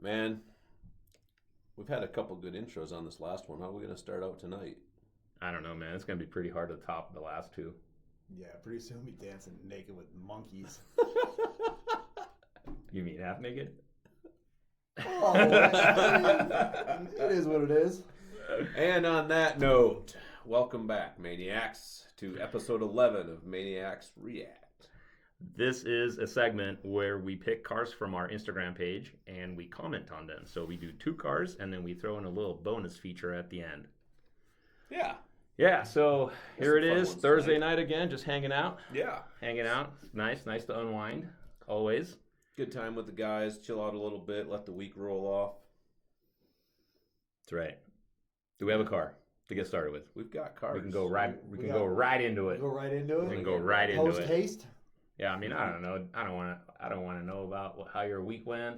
Man, we've had a couple good intros on this last one. How are we going to start out tonight? I don't know, man. It's going to be pretty hard to top the last two. Yeah, pretty soon we'll be dancing naked with monkeys. You mean half naked? Oh, it is what it is. And on that note, welcome back, Maniacs, to episode 11 of Maniacs React. This is a segment where we pick cars from our Instagram page and we comment on them. So we do 2 cars and then we throw in a little bonus feature at the end. Yeah. Yeah, so here it is, ones Thursday tonight. night again, just hanging out. Yeah. Hanging out. Nice to unwind, always. Good time with the guys, chill out a little bit, let the week roll off. That's right. Do we have a car to get started with? We've got cars. We can go right. We can go right into it. Go right into it. We can go right into Post it. haste. Yeah, I mean, I don't know. I don't want to know about how your week went.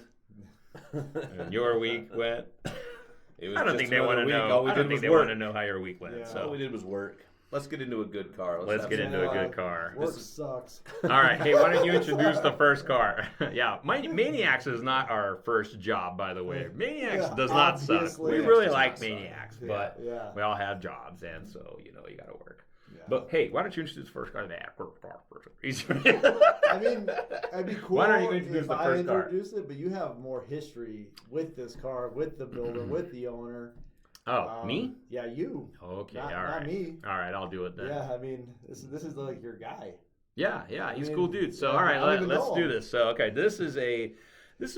And your week went. It was I don't just think they another want to week. know. All we I don't did think was they work. want to know how your week went. Yeah. All So we did was work. Let's get into a good car. let's have get some into a fun. good car. Work sucks. All right. Hey, why don't you introduce the first car? Yeah, Maniacs is not our first job, by the way. Maniacs Yeah, does not suck. obviously. We Maniacs really does like not suck. Maniacs, Yeah, but yeah. we all have jobs, and so you got to work. Yeah. But hey, why don't you introduce the first car? I mean, it'd be cool Why don't you introduce if the I first car? introduce it, but you have more history with this car, with the builder, with the owner. Oh, me? Yeah, you. Okay, Not, all right. not me. All right, I'll do it then. Yeah, I mean, this is like your guy. Yeah, he's a mean, cool dude. So yeah, all I right, don't even let's know do him. this. So okay, this is a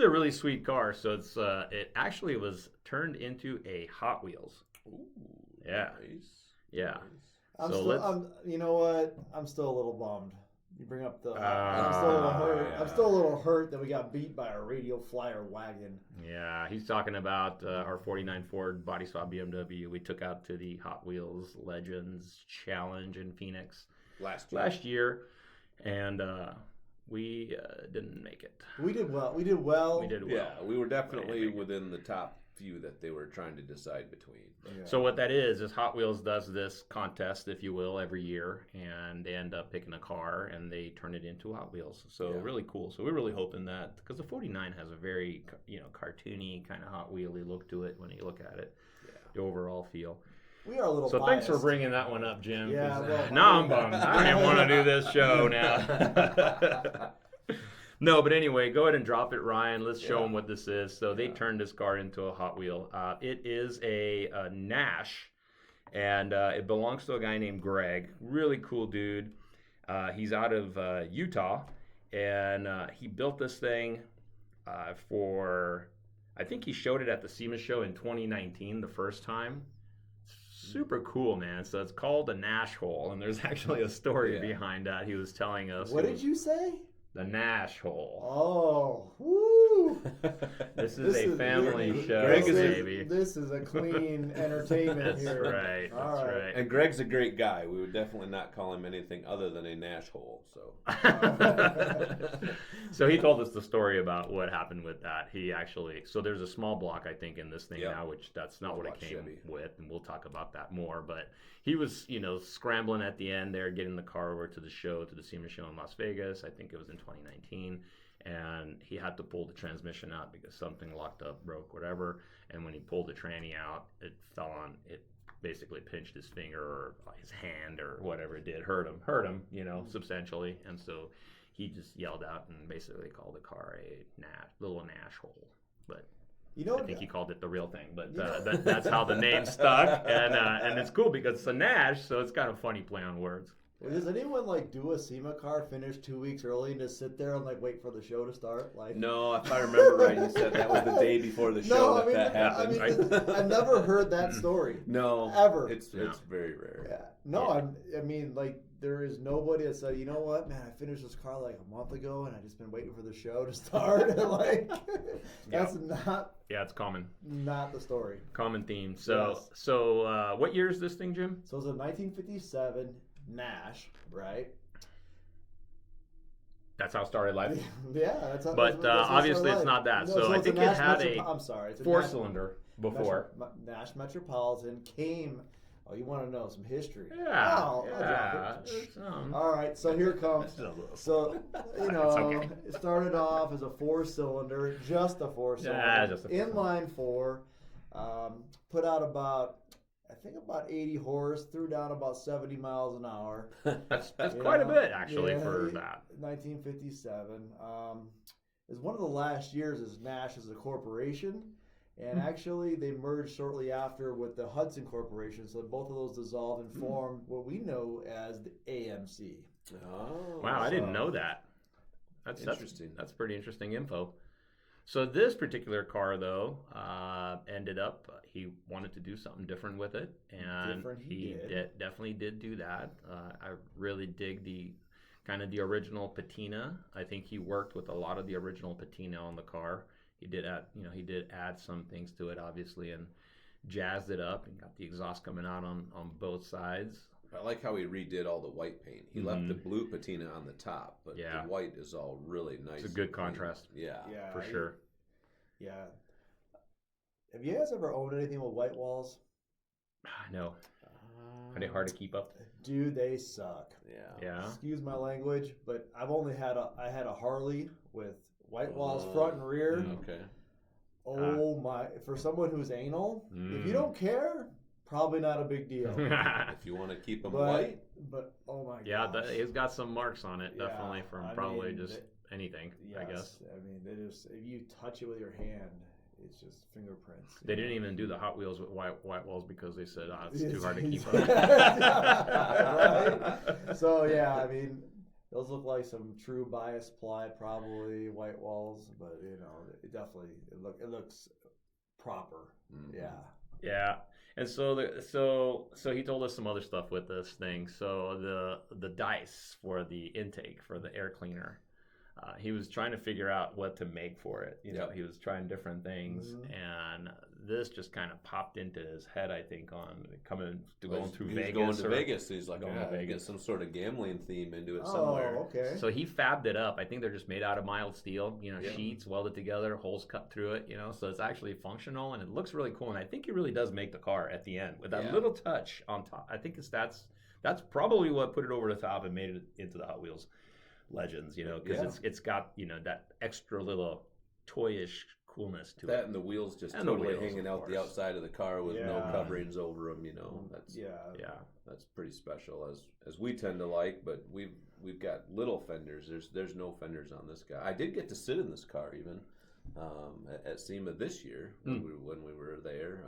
really sweet car. So it actually was turned into a Hot Wheels. Ooh, Yeah. Nice. Yeah. I'm So still, let's- you know what? I'm still a little bummed. You bring up the. I'm Ah, still a little hurt. yeah. I'm still a little hurt that we got beat by a radio flyer wagon. Yeah, he's talking about our 49 Ford body swap BMW we took out to the Hot Wheels Legends Challenge in Phoenix Last year, year. and we didn't make it. We did well. We did well. We did well. Yeah, we were definitely Right. within the top few that they were trying to decide between. Yeah. So what that is Hot Wheels does this contest, if you will, every year, and they end up picking a car and they turn it into Hot Wheels. So Yeah. really cool. So we're really hoping that because the 49 has a very cartoony kind of Hot Wheelie look to it when you look at it, Yeah. the overall feel. We are a little. So thanks for biased. bringing that one up, Jim. Yeah, 'cause, well, now I I'm mean- bummed. I didn't want to do this show now. No, but anyway, go ahead and drop it, Ryan. Let's show Yeah. them what this is. So they Yeah. turned this car into a Hot Wheel. It is a Nash, and it belongs to a guy named Greg. Really cool dude. He's out of Utah, and he built this thing for, I think he showed it at the SEMA show in 2019 the first time. Super cool, man. So it's called the Nash Hole, and there's actually a story Yeah. behind that. He was telling us. What did you say? The Nash Hole. Oh, woo! This is a family show, Greg is a- baby. This is a clean entertainment That's here. right. All That's right. right. And Greg's a great guy. We would definitely not call him anything other than a Nash hole. So So he told us the story about what happened with that. So there's a small block, I think, in this thing Yep. now, which that's not Small what it block came Chevy. with, and we'll talk about that more. But he was, scrambling at the end there, getting the car over to the show, to the SEMA show in Las Vegas. I think it was in 2019. And he had to pull the transmission out because something locked up, broke, whatever. And when he pulled the tranny out, it basically pinched his finger or his hand or whatever it did, hurt him, substantially. And so he just yelled out and basically called the car a little Nash hole. But You know, I think he called it the real thing. But that's how the name stuck. And it's cool because it's a Nash, so it's kind of funny play on words. does anyone do a SEMA car, finish 2 weeks early, and just sit there and wait for the show to start? no, if I remember right, he said that was the day before the show that happened. I've never heard that story. No, Ever. It's very rare. Yeah. No, there is nobody that said, you know what, man, I finished this car a month ago, and I've just been waiting for the show to start. That's Yeah, it's common not the story. theme. So Yes. so what year is this thing, Jim? So it's a 1957 Nash, right? That's how it started life. Yeah, that's how. But that's how obviously started it's not life. that. So I it's a think it Nash had I'm sorry, it's a Four-cylinder before. Nash Metropolitan came Oh, you want to know some history? Yeah. Oh, I'll drop it. Some. All right, so here it comes. So, you know, okay. it started off as a 4-cylinder, just a 4-cylinder, just a 4-cylinder. inline 4. Put out about 80 horse, threw down about 70 miles an hour. That's quite a bit, actually, Yeah, for that. 1957. Is one of the last years as Nash as a corporation. And actually, they merged shortly after with the Hudson Corporation, so both of those dissolved and formed what we know as the AMC. Oh, Wow, I didn't know that. That's interesting. That's pretty interesting info. So this particular car, though, ended up he wanted to do something different with it, and he definitely did do that. I really dig the kind of the original patina. I think he worked with a lot of the original patina on the car. He did add some things to it, obviously, and jazzed it up and got the exhaust coming out on both sides. I like how he redid all the white paint. He left the blue patina on the top, but the white is all really nice. It's a good contrast. Yeah, for sure. Yeah. Have you guys ever owned anything with white walls? No. Are they hard to keep up? Dude, they suck. Yeah. Excuse my language, but I had a Harley with white walls front and rear. Okay. Oh my! For someone who's anal, if you don't care, probably not a big deal. If you want to keep them white. But oh my god. Yeah, it's got some marks on it, definitely, from just anything, yes, I guess. I mean, if you touch it with your hand, it's just fingerprints. They didn't even do the Hot Wheels with white walls because they said, it's too hard to keep up. Right? So yeah, I mean, those look like some true bias ply, probably white walls, but you know, it definitely it looks proper. Yeah. Yeah. And so he told us some other stuff with this thing. So the dice for the intake for the air cleaner, he was trying to figure out what to make for it. You know, he was trying different things, and this just kind of popped into his head, I think, on going through Vegas. Going to Vegas, so he's like, get some sort of gambling theme into it somewhere. Oh, okay. So he fabbed it up. I think they're just made out of mild steel, sheets welded together, holes cut through it, so it's actually functional, and it looks really cool. And I think he really does make the car at the end with that little touch on top. I think that's probably what put it over the top and made it into the Hot Wheels Legends, because it's got that extra little toyish coolness to it. That and the wheels just totally hanging out the outside of the car with no coverings over them. That's pretty special, as we tend to like. But we've got little fenders. There's no fenders on this guy. I did get to sit in this car even at SEMA this year when we were there.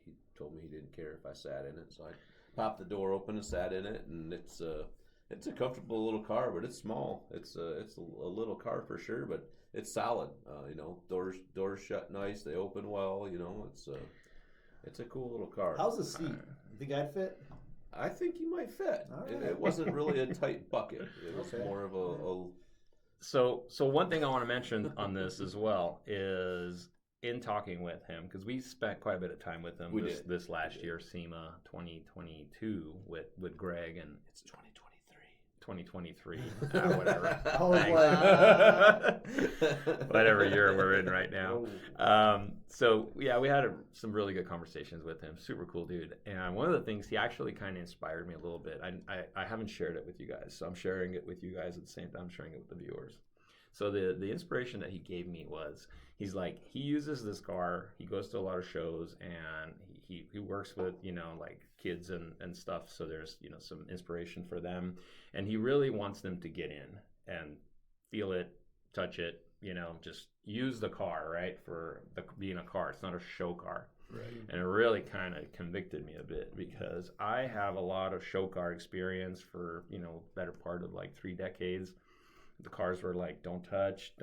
He told me he didn't care if I sat in it, so I popped the door open and sat in it, and it's a comfortable little car, but it's small. It's a little car for sure, but it's solid. Doors shut nice. They open well. It's a cool little car. How's the seat? You think I'd fit? I think you might fit. Right. It wasn't really a tight bucket. It was more of a. So one thing I want to mention on this as well is in talking with him, because we spent quite a bit of time with him this last year, SEMA 2022 with Greg, and it's 2023, whatever. Whatever year we're in right now. So yeah, we had some really good conversations with him. Super cool dude. And one of the things, he actually kind of inspired me a little bit. I haven't shared it with you guys, so I'm sharing it with you guys at the same time I'm sharing it with the viewers. So the inspiration that he gave me was, he's like, he uses this car, he goes to a lot of shows, and he works with, like kids and stuff, so there's, some inspiration for them. And he really wants them to get in and feel it, touch it, just use the car, right, for being a car. It's not a show car. Right. And it really kind of convicted me a bit, because I have a lot of show car experience for, better part of like 3 decades. The cars were like, don't touch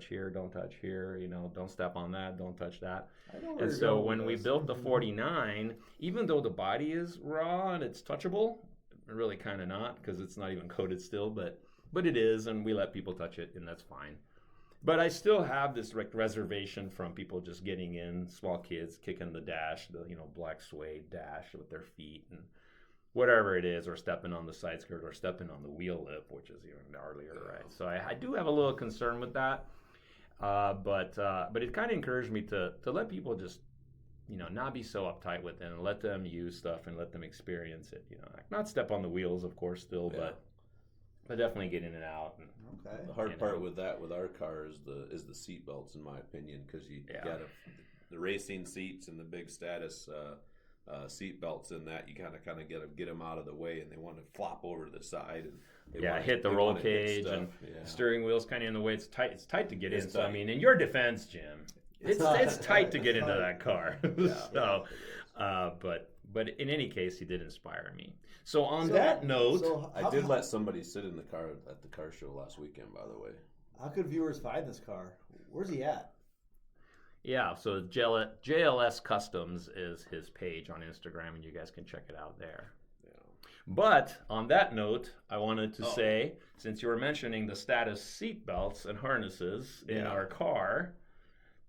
here, don't touch here, don't step on that, don't touch that. And so when we built the 49, even though the body is raw and it's touchable, really kind of not, because it's not even coated still, but it is, and we let people touch it, and that's fine. But I still have this reservation from people just getting in, small kids kicking the dash, the black suede dash with their feet and whatever it is, or stepping on the side skirt, or stepping on the wheel lip, which is even gnarlier, right? So I do have a little concern with that, but it kind of encouraged me to let people just not be so uptight with it and let them use stuff and let them experience it. Not step on the wheels, of course, still, but definitely get in and out. And, okay. The hard part with our car is the seat belts, in my opinion, because you got the racing seats and the big status seat belts in that you kind of get them out of the way, and they want to flop over to the side and hit the roll cage, and steering wheel's kind of in the way. It's tight to get in. So I mean, in your defense, Jim, it's tight to get into that car. So, but in any case, he did inspire me. So on that note, I did let somebody sit in the car at the car show last weekend, by the way. How could viewers find this car? Where's he at? Yeah, so JLS Customs is his page on Instagram, and you guys can check it out there. Yeah. But on that note, I wanted to say, since you were mentioning the status seat belts and harnesses in our car,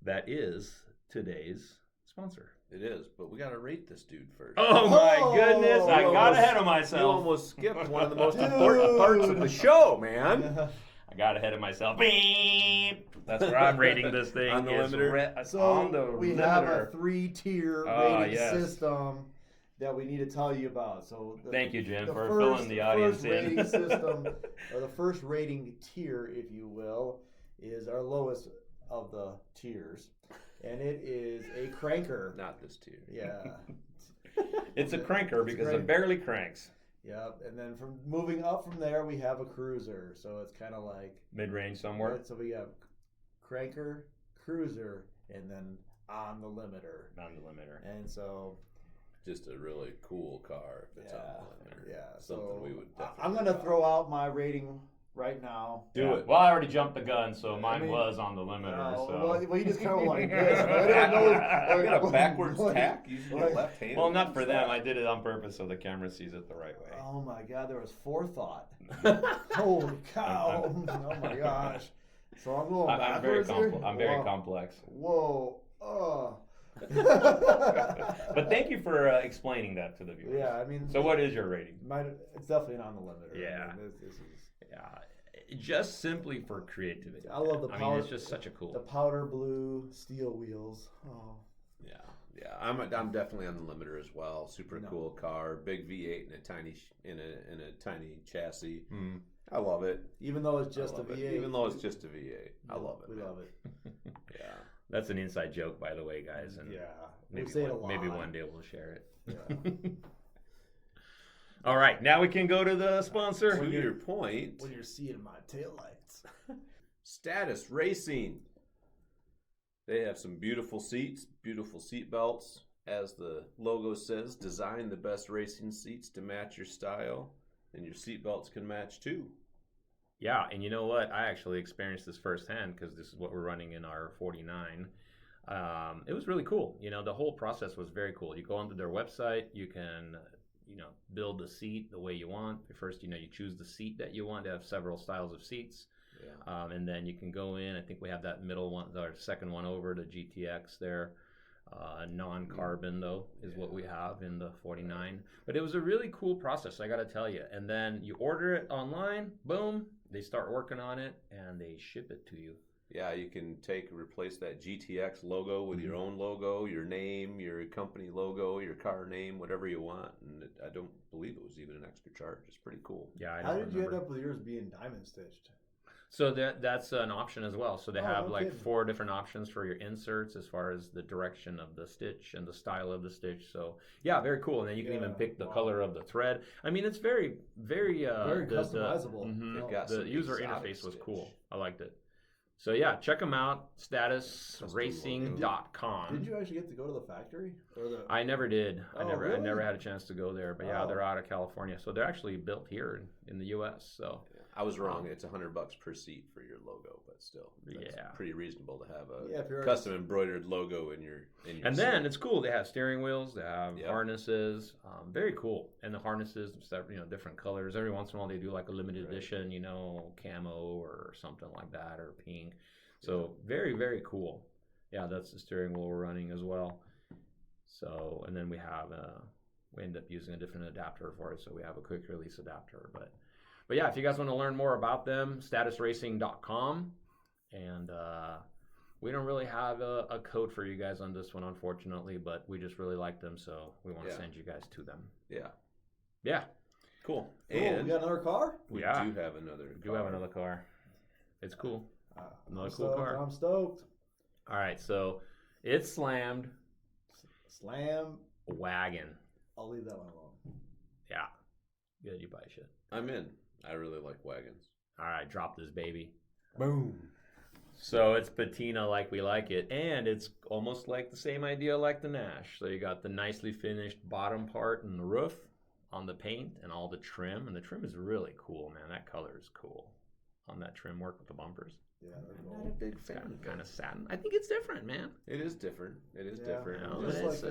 that is today's sponsor. It is, but we got to rate this dude first. Oh my goodness, I got ahead of myself. You almost skipped one of the most important parts of the show, man. I got ahead of myself. Beep. That's where I'm rating this thing. On the limiter? So we have a 3-tier rating system that we need to tell you about. So thank you, Jim, for filling the audience in. Rating system, or the first rating tier, if you will, is our lowest of the tiers. And it is a cranker. Not this tier. Yeah. It's a cranker because it barely cranks. Yep, and then from moving up from there, we have a cruiser. So it's kind of like mid-range somewhere. Right? So we have cranker, cruiser, and then on the limiter. And so, just a really cool car if it's on the limiter. Yeah, something we would definitely. I'm gonna throw out my rating right now. Do it. Well, I already jumped the gun, so mine was on the limiter. So. Well, you just kind of like this. I don't know. You got a backwards tack using your left hand. Well, not for them. I did it on purpose so the camera sees it the right way. Oh my God, there was forethought. Holy cow! Oh my gosh. So I'm going backwards here? I'm very complex. Whoa. But thank you for explaining that to the viewers. Yeah, I mean. So what is your rating? It's definitely on the limiter. Yeah. I mean, this is. Yeah, just simply for creativity. I love the powder. I mean, it's just such a cool. The powder blue steel wheels. Oh. Yeah. I'm definitely on the limiter as well. Super cool car, big V8 in a tiny chassis. Mm. I love it. Even though it's just a V8. Even though it's just a V8, I love it. We love it. Yeah. That's an inside joke, by the way, guys. And we say it a lot. Maybe one day we'll share it. Yeah. All right, now we can go to the sponsor. To your point. When you're seeing my taillights. Status Racing. They have some beautiful seats, beautiful seat belts. As the logo says, design the best racing seats to match your style, and your seat belts can match too. Yeah, and you know what? I actually experienced this firsthand because this is what we're running in our 49. It was really cool. The whole process was very cool. You go onto their website, you can build the seat the way you want. First, you choose the seat that you want. They have several styles of seats. Yeah. And then you can go in. I think we have that middle one, our second one over, the GTX there. Non-carbon, though, is what we have in the 49. But it was a really cool process, I got to tell you. And then you order it online, boom, they start working on it, and they ship it to you. Yeah, you can replace that GTX logo with your own logo, your name, your company logo, your car name, whatever you want. And I don't believe it was even an extra charge. It's pretty cool. Yeah, I How did you end up with yours being diamond stitched? So that's an option as well. So they have 4 different options for your inserts as far as the direction of the stitch and the style of the stitch. So yeah, very cool. And then you can even pick the color of the thread. I mean, it's very, very customizable. The user interface was cool. I liked it. So yeah, check them out. Statusracing.com. Did you actually get to go to the factory? I never did. I never had a chance to go there. But yeah, they're out of California. So they're actually built here in the U.S. So. I was wrong. It's $100 per seat for your logo, but still, that's pretty reasonable to have a custom embroidered logo in your And seat. Then it's cool. They have steering wheels. They have harnesses. Very cool. And the harnesses, different colors. Every once in a while, they do like a limited edition, camo or something like that, or pink. So very, very cool. Yeah, that's the steering wheel we're running as well. So, and then we end up using a different adapter for it. So we have a quick release adapter, But yeah, if you guys want to learn more about them, statusracing.com. And we don't really have a code for you guys on this one, unfortunately, but we just really like them, so we want to send you guys to them. Yeah. Cool. And we got another car? We do have another car. It's cool. Another cool car. I'm stoked. All right, so it's Slammed. Slam Wagon. I'll leave that one alone. Yeah. Good, you buy shit. I'm in. I really like wagons. All right, drop this baby. Boom. So it's patina like we like it, and it's almost like the same idea like the Nash. So you got the nicely finished bottom part and the roof on the paint and all the trim, and the trim is really cool, man. That color is cool on that trim work with the bumpers. Yeah, I'm not a big fan. Kind of satin. I think it's different, man. It is different. Different. Just like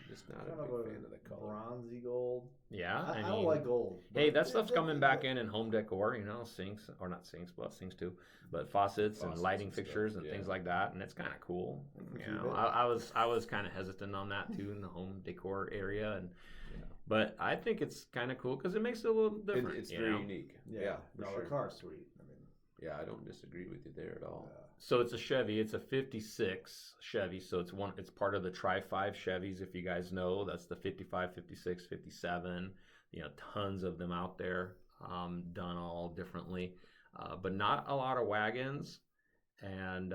just not a big fan of the color. Bronzy gold. Yeah, I don't like gold. Hey, that stuff's coming back in home decor, you know, sinks, or not sinks, well, sinks too, but faucets and lighting fixtures and things like that, and it's kind of cool. You know, I was kind of hesitant on that too in the home decor area, and but I think it's kind of cool because it makes it a little different. It's very unique. Yeah, no, the car's sweet. Yeah, I don't disagree with you there at all. So it's a Chevy. It's a 56 Chevy. So it's part of the Tri-5 Chevys, if you guys know. That's the 55, 56, 57. You know, tons of them out there, done all differently. But not a lot of wagons. And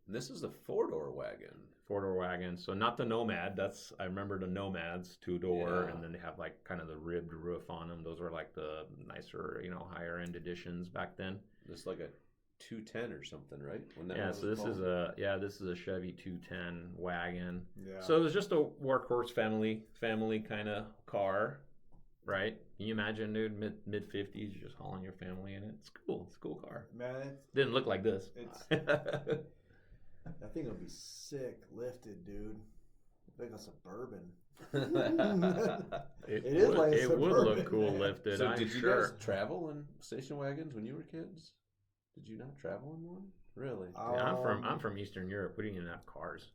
this is a four-door wagon. Four-door wagon. So not the Nomad. I remember the Nomads, two-door, and then they have like kind of the ribbed roof on them. Those were like the nicer, you know, higher-end editions back then. It's like a 210 or something, right? So this is a Chevy 210 wagon. Yeah. So it was just a workhorse family kind of car, right? Can you imagine, dude, mid 50s, you're just hauling your family in it. It's cool. It's a cool car. Man, didn't look like this. That thing would be sick lifted, dude. Like a Suburban. It would look cool lifted. So did you guys travel in station wagons when you were kids? Did you not travel in one? Really? Yeah, I'm from Eastern Europe. We didn't even have cars.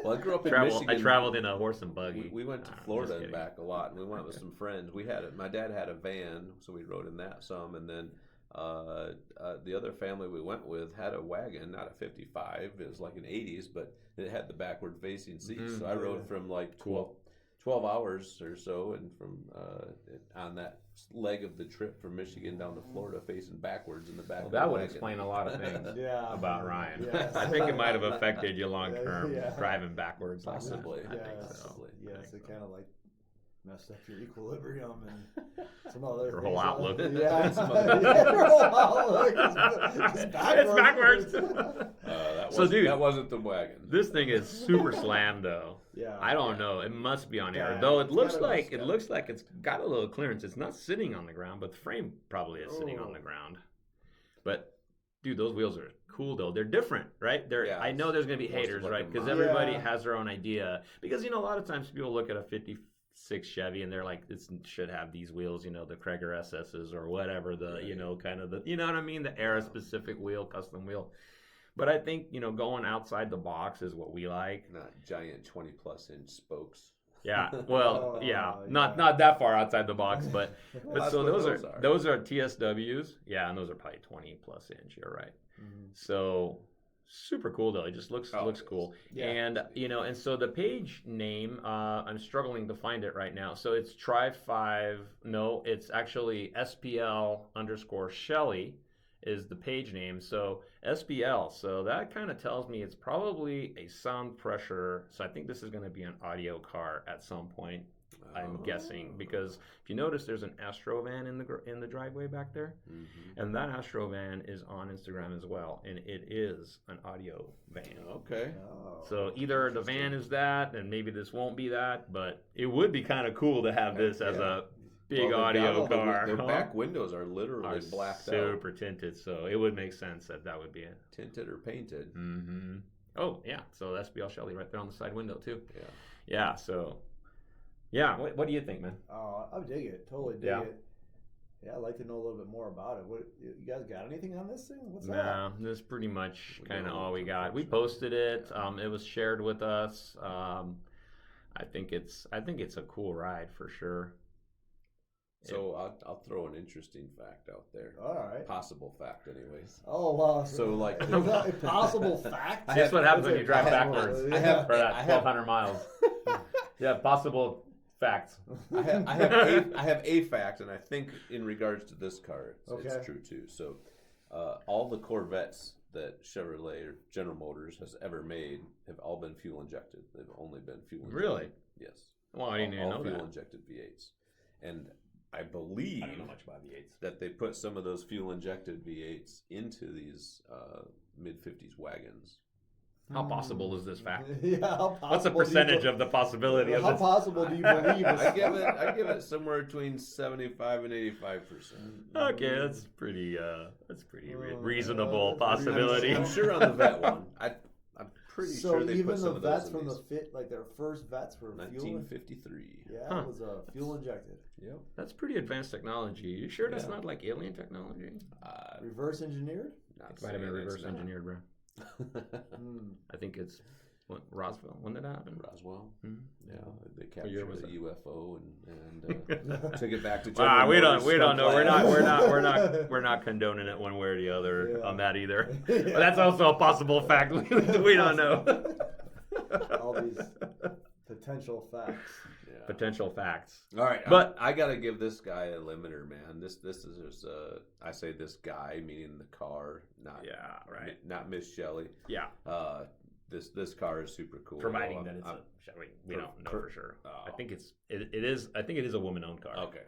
Well, I grew up in Michigan. I traveled in a horse and buggy. We went to Florida and back a lot, and we went with some friends. My dad had a van, so we rode in that some, and then the other family we went with had a wagon, not a 55. It was like an 80s, but it had the backward facing seats. So I rode from like 12 hours or so, and from on that leg of the trip from Michigan down to Florida, facing backwards in the back. That would explain a lot of things about Ryan. Yes. I think it might have affected you long term, driving backwards. Possibly. I think so. Yes, it kind of like messed up your equilibrium and some other your whole outlook. Yeah, your whole outlook is backwards. That wasn't the wagon. This thing is super slammed though. Yeah, I don't know. It must be on air. Though it looks like it's got a little clearance. It's not sitting on the ground, but the frame probably is sitting on the ground. But dude, those wheels are cool though. They're different, right? I know there's gonna be haters, right? Because everybody has their own idea. Because a lot of times people look at a 56 Chevy and they're like, this should have these wheels, the Krager SS's or whatever, kind of the, you know what I mean? The era specific wheel, custom wheel. But I think, going outside the box is what we like. Not giant 20+ inch spokes. Yeah. Well, not that far outside the box, but so those are TSWs. Yeah, and those are probably 20+ inch. You're right. Mm-hmm. So super cool though. It just looks cool. Yeah. And and so the page name, I'm struggling to find it right now. So it's Tri-5. No, it's actually SPL_Shelly is the page name. So SPL. So that kind of tells me it's probably a sound pressure. So I think this is going to be an audio car at some point. I'm guessing, because if you notice, there's an Astrovan in the driveway back there, and that Astrovan is on Instagram as well, and it is an audio van. Okay. So either the van is that, and maybe this won't be that, but it would be kind of cool to have this as a big audio car. Their back windows are literally blacked out, super tinted. So it would make sense that would be it. Tinted or painted. Mm-hmm. Oh yeah. So SPL Shelly right there on the side window too. Yeah. Yeah. So. Yeah, what do you think, man? Oh, I dig it. Totally dig it. Yeah, I'd like to know a little bit more about it. What you guys got anything on this thing? What's that? No, this is pretty much kind of all we got. We posted it. It was shared with us. I think it's a cool ride for sure. So I'll throw an interesting fact out there. All right. Possible fact, anyways. Oh, wow. So like, is that a possible fact? That's what happens when you drive backwards. I have for that 1,200 miles. Yeah, possible facts. I have a fact, and I think in regards to this car, it's true too. So, all the Corvettes that Chevrolet or General Motors has ever made have all been fuel injected. They've only been fuel injected. Really? Yes. Well, I didn't even know fuel that. injected V8s, and I believe I don't know much about V8s. that they put some of those fuel injected V8s into these mid 50s wagons. How possible is this fact? Yeah, how possible? What's the percentage of the possibility of how this? possible do you believe this? I give it somewhere between 75 and 85%. Okay, that's pretty reasonable possibility. I'm sure on the vet one, I'm pretty so sure they even put some the of those vets in from these. the fit, like their first vets were 1953. Yeah, it was fuel injected. Yep. That's pretty advanced technology. You sure that's not like alien technology? Reverse engineered? It might have been reverse engineered, bro. I think it's Roswell. When did that happen? Roswell. Mm-hmm. Yeah, they captured the UFO and took it back to General Motors. We don't know. We're not condoning it one way or the other on that either. Yeah. But that's also a possible fact. We don't know. All these potential facts. Yeah. Potential facts. All right, but I gotta give this guy a limiter, man. This is just I say this guy meaning the car, not not Miss Shelley. Yeah. This car is super cool. Providing that it's a Chevy, we don't know for sure. I think it is. I think it is a woman-owned car. Okay.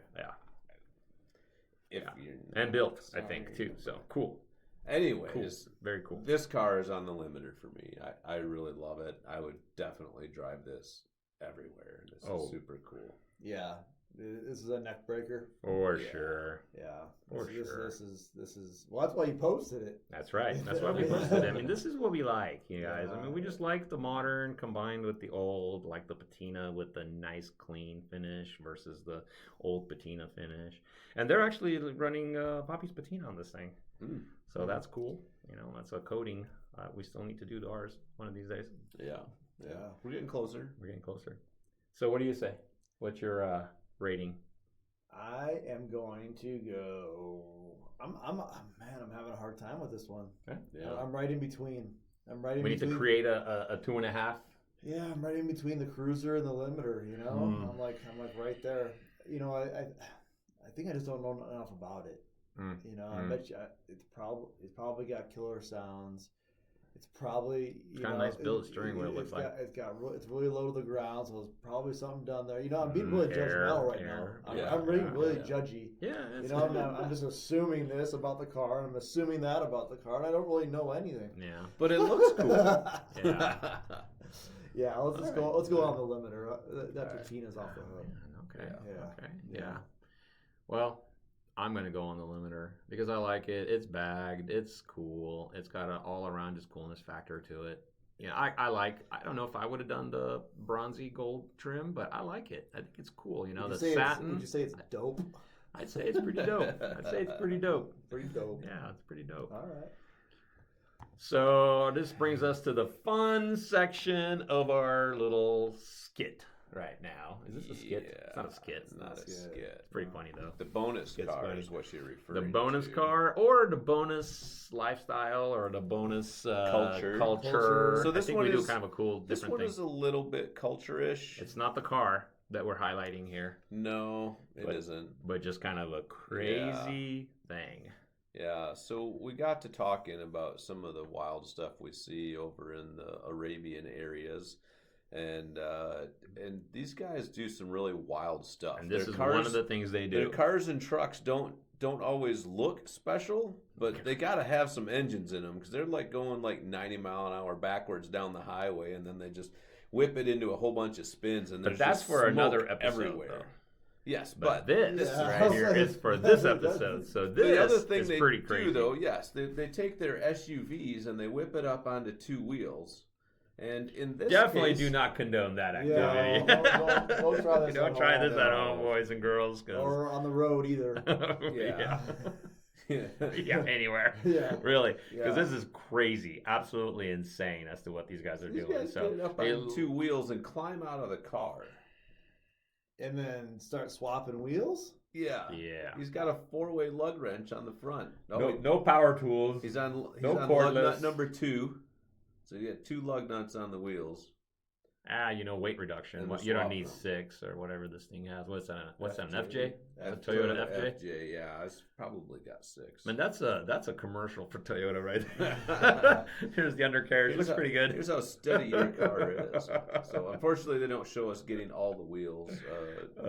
Yeah. And built, I think too. So cool. Anyways, cool. Very cool. This car is on the limiter for me. I really love it. I would definitely drive this everywhere. This is super cool. Yeah. This is a neck breaker. For sure. Yeah. For sure. This is well, that's why you posted it. That's right. That's why we posted it. I mean, this is what we like, you guys. I mean, we just like the modern combined with the old, like the patina with the nice clean finish versus the old patina finish. And they're actually running Poppy's patina on this thing. So that's cool. You know, that's a coating. We still need to do ours one of these days. Yeah. We're getting closer. So what do you say? What's your rating? I am going to go. I'm having a hard time with this one. Okay. Yeah. I'm right in between. We need to create a 2.5. Yeah, I'm right in between the cruiser and the limiter. You know, I'm like right there. You know, I think I just don't know enough about it. You know, I bet you it's probably got killer sounds. It's probably got a nice built steering wheel. Looks like it's really low to the ground, so there's probably something done there. You know, I'm being really judgmental right now. I'm really judgy. Yeah, you know, I'm just assuming this about the car. I'm assuming that about the car, and I don't really know anything. Yeah, but it looks cool. Yeah, let's go on the limiter. That patina's off the hook. Okay. Yeah. Well, I'm going to go on the limiter because I like it. It's bagged. It's cool. It's got an all-around just coolness factor to it. Yeah, I don't know if I would have done the bronzy gold trim, but I like it. I think it's cool. You know, the satin. Would you say it's dope? I'd say it's pretty dope. Pretty dope. Yeah, it's pretty dope. All right. So this brings us to the fun section of our little skit. Right now, is this a skit? Yeah, it's not a skit. It's not a skit. It's pretty funny though. The bonus car is what you're referring to. The bonus car, or the bonus lifestyle, or the bonus culture. So this one we is do kind of a cool different thing. This one is a little bit culture-ish. It's not the car that we're highlighting here. No, it isn't. But just kind of a crazy thing. Yeah, so we got to talking about some of the wild stuff we see over in the Arabian areas. And these guys do some really wild stuff. And this is one of the things they do. Their cars and trucks don't always look special, but they got to have some engines in them because they're like going like 90 mile an hour backwards down the highway, and then they just whip it into a whole bunch of spins. And but that's for another episode, everywhere. Though. Yes, but this right here is for this episode. So this the other thing is they pretty crazy. Do, though, yes, they take their SUVs and they whip it up onto two wheels. And in this definitely case, do not condone that activity. Yeah, don't try this. Don't try this at home, boys and girls. Or on the road either. Yeah, anywhere. Yeah, really, because this is crazy, absolutely insane as to what these guys are doing. Guys get up on two wheels and climb out of the car, and then start swapping wheels. Yeah. He's got a 4-way lug wrench on the front. No power tools. He's on cordless. lug nut number 2. So you got 2 lug nuts on the wheels. Weight reduction. You don't need 6 or whatever this thing has. What's that? An FJ? A Toyota FJ? FJ, yeah. It's probably got 6. Man, that's a commercial for Toyota right there. Here's the undercarriage. Looks pretty good. Here's how steady your car is. So unfortunately, they don't show us getting all the wheels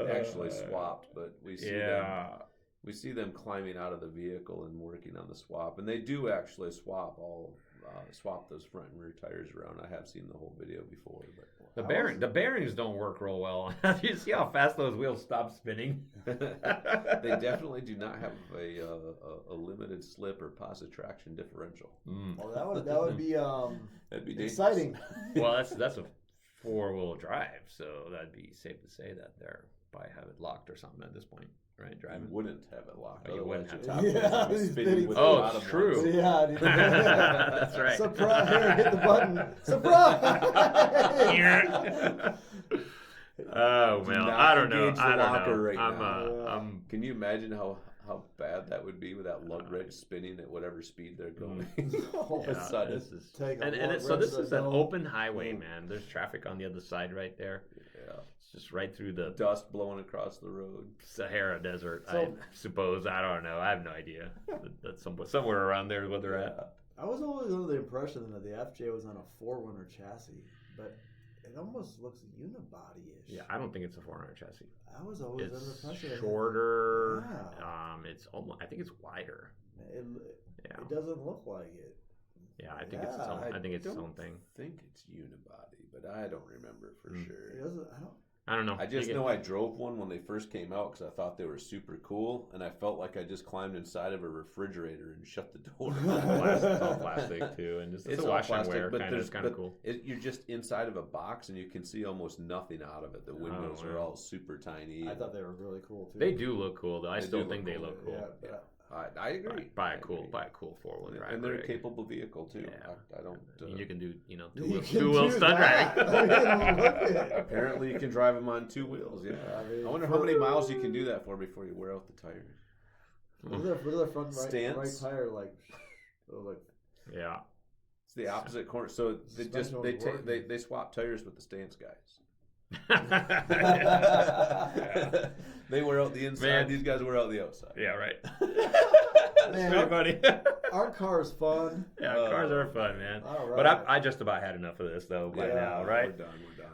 actually swapped, but we see them climbing out of the vehicle and working on the swap, and they do actually swap those front and rear tires around. I have seen the whole video before, but the bearings don't work real well. You see how fast those wheels stop spinning? They definitely do not have a limited slip or positive traction differential. Well, that would be that'd be exciting. Well, that's a 4-wheel drive, so that'd be safe to say that they're probably have it locked or something at this point. Right, driving. You wouldn't have it locked. You wouldn't have top spinning with the bottom it's true. ones. Yeah, that's right. Surprise! Here, hit the button. Surprise! Oh man, I don't know. Right now. Can you imagine how bad that would be with that lug wrench spinning at whatever speed they're going? All of a sudden, this is an open highway, man. There's traffic on the other side right there. Yeah. Just right through the dust blowing across the road. Sahara Desert, I suppose. I don't know. I have no idea. That's somewhere around there where they're at. I was always under the impression that the FJ was on a 4Runner chassis, but it almost looks unibody-ish. Yeah, I don't think it's a 4Runner chassis. I was always under the impression. It's shorter. It's almost. I think it's wider. It doesn't look like it. Yeah, I think it's its own. I think it's its own thing. I think it's unibody, but I don't remember for sure. It doesn't. I don't know. I just know I drove one when they first came out because I thought they were super cool, and I felt like I just climbed inside of a refrigerator and shut the door. It's all plastic too, and it's a wash and wear but it's kind of cool. You're just inside of a box, and you can see almost nothing out of it. The windows are all super tiny. I thought they were really cool too. They do look cool, though. I still think they look cool. Yeah. I agree. Buy a cool 4-wheel drive, and they're a capable vehicle too. Yeah. I don't. You can do two-wheel stunt driving. Apparently, you can drive them on 2 wheels. Yeah. I wonder how many miles you can do that for before you wear out the tires. What is their front right tire like? Yeah. It's the opposite corner. So they swap tires with the stance guys. They wear out the inside. Man. These guys wear out the outside. Yeah, right. Man, pretty funny. Our car is fun. Yeah, cars are fun, man. All right. But I just about had enough of this though by now, right?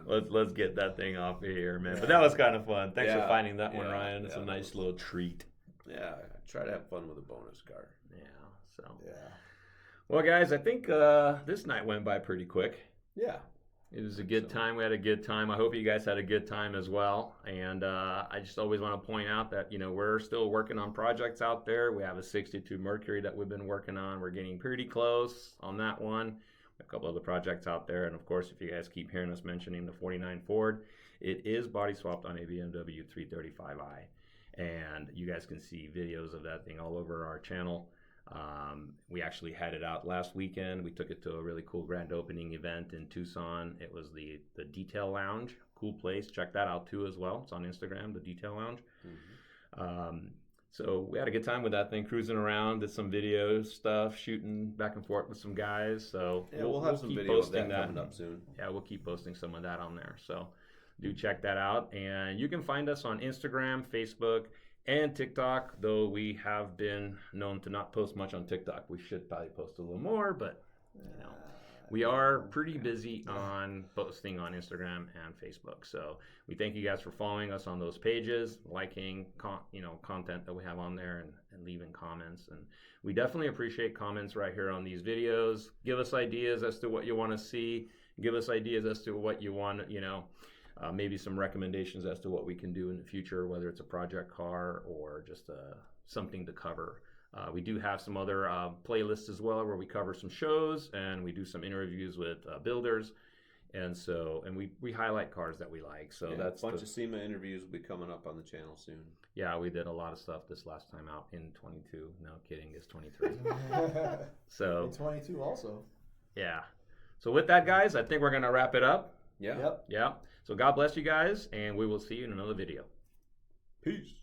We're done. Let's get that thing off of here, man. But that was kind of fun. Thanks for finding that one, Ryan. It's a nice little treat. Yeah, I try to have fun with a bonus car. Yeah. Well, guys, I think this night went by pretty quick. Yeah. It was a good time. We had a good time. I hope you guys had a good time as well. And I just always want to point out that, we're still working on projects out there. We have a 62 Mercury that we've been working on. We're getting pretty close on that one. A couple other projects out there. And, of course, if you guys keep hearing us mentioning the 49 Ford, it is body swapped on a BMW 335i. And you guys can see videos of that thing all over our channel. We actually had it out last weekend. We took it to a really cool grand opening event in Tucson. It was the Detail Lounge. Cool place. Check that out too as well. It's on Instagram, the Detail Lounge. Mm-hmm. So we had a good time with that thing, cruising around, did some video stuff, shooting back and forth with some guys. So we'll have some video of that coming up soon. Yeah, we'll keep posting some of that on there. So do check that out. And you can find us on Instagram, Facebook, and TikTok, though we have been known to not post much on TikTok. We should probably post a little more, but we are pretty busy on posting on Instagram and Facebook. So we thank you guys for following us on those pages, liking content that we have on there, and leaving comments. And we definitely appreciate comments right here on these videos. Give us ideas as to what you want to see. Give us ideas as to what you want, maybe some recommendations as to what we can do in the future, whether it's a project car or just something to cover. We do have some other playlists as well where we cover some shows and we do some interviews with builders. And we highlight cars that we like. So that's a bunch of SEMA interviews will be coming up on the channel soon. Yeah, we did a lot of stuff this last time out in 22. No kidding, it's 23. So in 22 also. Yeah. So with that, guys, I think we're going to wrap it up. Yeah. Yep. Yeah. So God bless you guys, and we will see you in another video. Peace.